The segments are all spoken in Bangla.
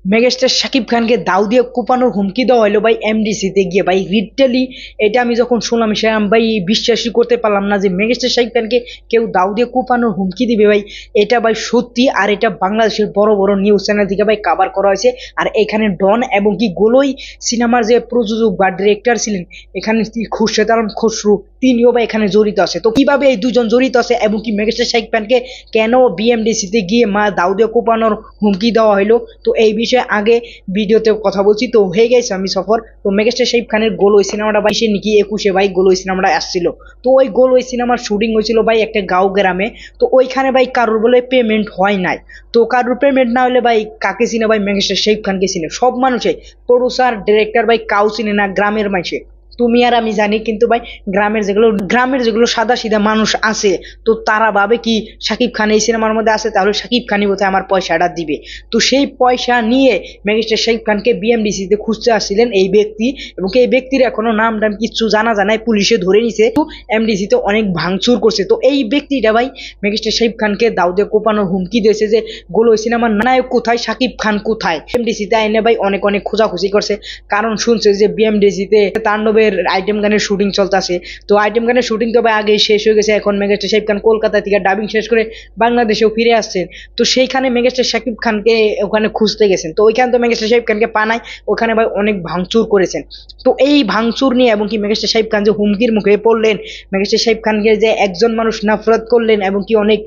মেগাস্টার শাকিব খানকে দাও দিয়ে কোপানোর হুমকি দেওয়া হলো ভাই এমডিসিতে গিয়ে। ভাই লিটারালি এটা আমি যখন শুনলাম সে আমি ভাই বিশ্বাসই করতে পারলাম না যে মেগাস্টার শাকিব খানকে কেউ দাও দিয়ে কোপানোর হুমকি দিবে ভাই। এটা ভাই সত্যি, আর এটা বাংলাদেশের বড় বড় নিউজ চ্যানেল থেকে ভাই কভার করা হয়েছে। আর এখানে ডন এবং কি গোলই সিনেমার যে প্রযোজক বা ডিরেক্টর ছিলেন এখানে খুরশেদ আলম খসরু, তিনিও ভাই এখানে জড়িত আছে। তো কিভাবে এই দুজন জড়িত আছে এবং কি মেগাস্টার শাকিব খানকে কেন বিএমডিসিতে গিয়ে দাও দিয়ে কোপানোর হুমকি দেওয়া হলো, তো এই বিষয়ে আগে ভিডিওতে কথা বলছি। তো হয়ে গেছে আমি সফর। তো মেগাস্টার শাকিব খানের গোল ওই সিনেমাটা ভাই সে নাকি 21-এ ভাই গোল ওই সিনেমাটা আসছিল। তো ওই গোল ওই সিনেমার শুটিং হয়েছিল ভাই একটা গাঁও গ্রামে। তো ওইখানে ভাই কারোর বলে পেমেন্ট হয় নাই। তো কারোর পেমেন্ট না হলে ভাই কাকে চিনে ভাই মেগাস্টার শাকিব খানকে চিনে সব মানুষে, প্রডিউসার ডিরেক্টর ভাই কাউ চিনে না গ্রামের মানুষে। তুমি আর আমি জানি, কিন্তু ভাই গ্রামের যেগুলো সাদা সিধা মানুষ আছে তো তারা ভাবে কি শাকিব খান এই সিনেমার মধ্যে আছে তাহলে শাকিব খানই বোধহয় আমার পয়সাটা দিবে। তো সেই পয়সা নিয়ে মেগাস্টার শাকিব খানকে বিএমডিসিতে খুঁজতে আসছিলেন এই ব্যক্তি, এবং এই ব্যক্তির এখনো নাম টাম কিচ্ছু জানা জানায়, পুলিশে ধরে নিছে। তো এমডিসিতে অনেক ভাঙচুর করছে। তো এই ব্যক্তিটা ভাই মেগাস্টার শাকিব খানকে দাও দিয়ে কোপানোর হুমকি দিয়েছে যে গোলো সিনেমার নায়ক কোথায়, শাকিব খান কোথায়। বিএমডিসিতে আইনে ভাই অনেক অনেক খোঁজাখুঁজি করছে, কারণ শুনছে যে বিএমডিসিতে তাণ্ডবের আইটেম গানের শুটিং চলতেছে। তো আইটেম গানের শুটিং তো ভাই আগেই শেষ হয়ে গেছে। এখন মেগাস্টার শাকিব খান কলকাতা থেকে ডাবিং শেষ করে বাংলাদেশেও ফিরে আসছেন। তো সেইখানে মেগাস্টার শাকিব খানকে ওখানে খুঁজতে গেছেন। তো ওইখানে তো মেগাস্টার শাকিব খানকে পানায় ওখানে ভাই অনেক ভাঙচুর করেছেন। তো এই ভাঙচুর নিয়ে এবং কি মেগাস্টার শাকিব খান যে হুমকির মুখে পড়লেন, মেগাস্টার শাকিব খানকে যে একজন মানুষ নাফরত করলেন এবং কি অনেক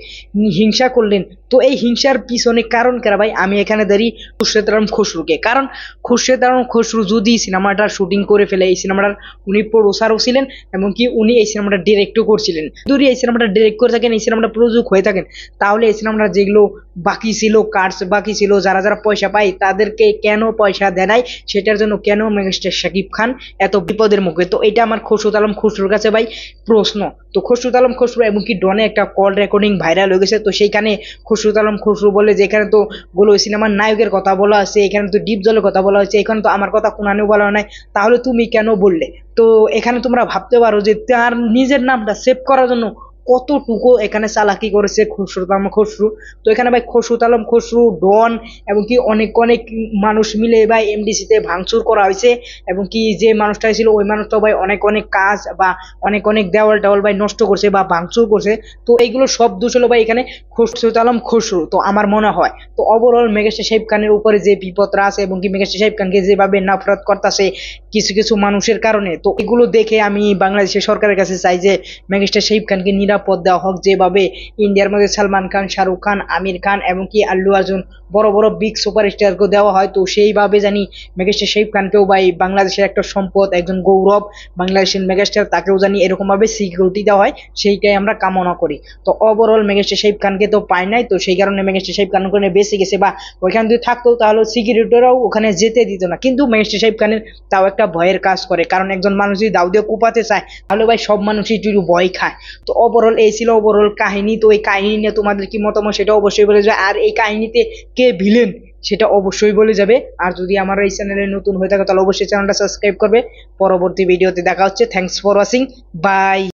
হিংসা করলেন, তো এই হিংসার পিছনে কারণ কারা ভাই, আমি এখানে দাঁড়িয়ে খুরশেদ আলম খসরুকে। কারণ খুরশেদ আলম খসরু যদি সিনেমাটার শুটিং করে ফেলে, এই সিনেমাটার উনি প্রডিউসারও ছিলেন এবং কি উনি এই সিনেমাটা ডিরেক্টও করছিলেন। যদি এই সিনেমাটা ডিরেক্ট করে থাকেন, এই সিনেমাটা প্রযোজক হয়ে থাকেন, তাহলে এই সিনেমাটা যেগুলো বাকি ছিল, কার্ডস বাকি ছিল, যারা যারা পয়সা পায় তাদেরকে কেন পয়সা দেয় নাই, সেটার জন্য কেন মেগাস্টার শাকিব খান এত বিপদের মুখে। তো এটা আমার খুরশেদ আলম খসরুর কাছে ভাই প্রশ্ন। তো খুরশেদ আলম খসরু এবং কি ডনে একটা কল রেকর্ডিং ভাইরাল হয়ে গেছে। তো সেইখানে খুরশেদ আলম খসরু বলে যে এখানে তো গোলো সিনেমার নায়কের কথা বলা আছে, এখানে তো ডিপ জলের কথা বলা হয়েছে, এখানে তো আমার কথা কোনানেও বলা নাই, তাহলে তুমি কেন বললে। তো এখানে তোমরা ভাবতে পারো যে তার নিজের নামটা সেভ করার জন্য কতটুকু এখানে চালাকি করেছে খুরশেদ আলম খসরু। তো এখানে ভাই খুরশেদ আলম খসরু, ডন এবং কি অনেক অনেক মানুষ মিলে ভাই এমডিসিতে ভাঙচুর করা হয়েছে। এবং কি যে মানুষটা ছিল ওই মানুষটা ভাই অনেক অনেক কাজ বা অনেক অনেক দেওয়াল টাওয়াল ভাই নষ্ট করছে বা ভাঙচুর করছে। তো এইগুলো সব দোষ হলো ভাই এখানে খুরশেদ আলম খসরু। তো আমার মনে হয় তো ওভারঅল মেগাস্টার শাকিব খানের উপরে যে বিপদটা আছে এবং কি মেগাস্টার শাকিব খানকে যেভাবে নাফরত করতেছে কিছু কিছু মানুষের কারণে, তো এগুলো দেখে আমি বাংলাদেশের সরকারের কাছে চাই যে মেগাস্টার শাকিব খানকে নিরাপদ দেওয়া হোক, যেভাবে ইন্ডিয়ার মধ্যে সালমান খান, শাহরুখ খান, আমির খান এবং কি আল্লু অর্জুন বড় বড় বিগ সুপারস্টারকে দেওয়া হয়, তো সেইভাবে জানি মেগাস্টার শাকিব খানকেও ভাই বাংলাদেশের একটা সম্পদ, একজন গৌরব, বাংলাদেশের মেগাস্টার, তাকেও জানি এরকম ভাবে সিকিউরিটি দেওয়া হয়, সেইটাই আমরা কামনা করি। তো ওভারঅল মেগাস্টার শাকিব খানকে তো পায় নাই, তো সেই কারণে মেগাস্টার শাকিব খান ওখানে বেঁচে গেছে, বা ওইখানে যদি থাকতো তাহলে সিকিউরিটিরাও ওখানে যেতে দিত না। কিন্তু মেগাস্টার শাকিব খানের তাও একটা ভয়ের কাজ করে, কারণ একজন মানুষ যদি দাও দিয়ে কোপাতে চায় তাহলে ভাই সব মানুষই একটু ভয় খায়। তো ওভারঅল এই ছিল ওভারঅল কাহিনী। তো এই কাহিনী নিয়ে তোমাদের কি মতামত সেটা অবশ্যই বলে যাবে, আর এই কাহিনীতে কে ভিলেন সেটা অবশ্যই বলে যাবে। আর যদি আমার এই চ্যানেলে নতুন হয়ে থাকে তাহলে অবশ্যই চ্যানেলটা সাবস্ক্রাইব করবে। পরবর্তী ভিডিওতে দেখা হচ্ছে। Thanks for watching, by.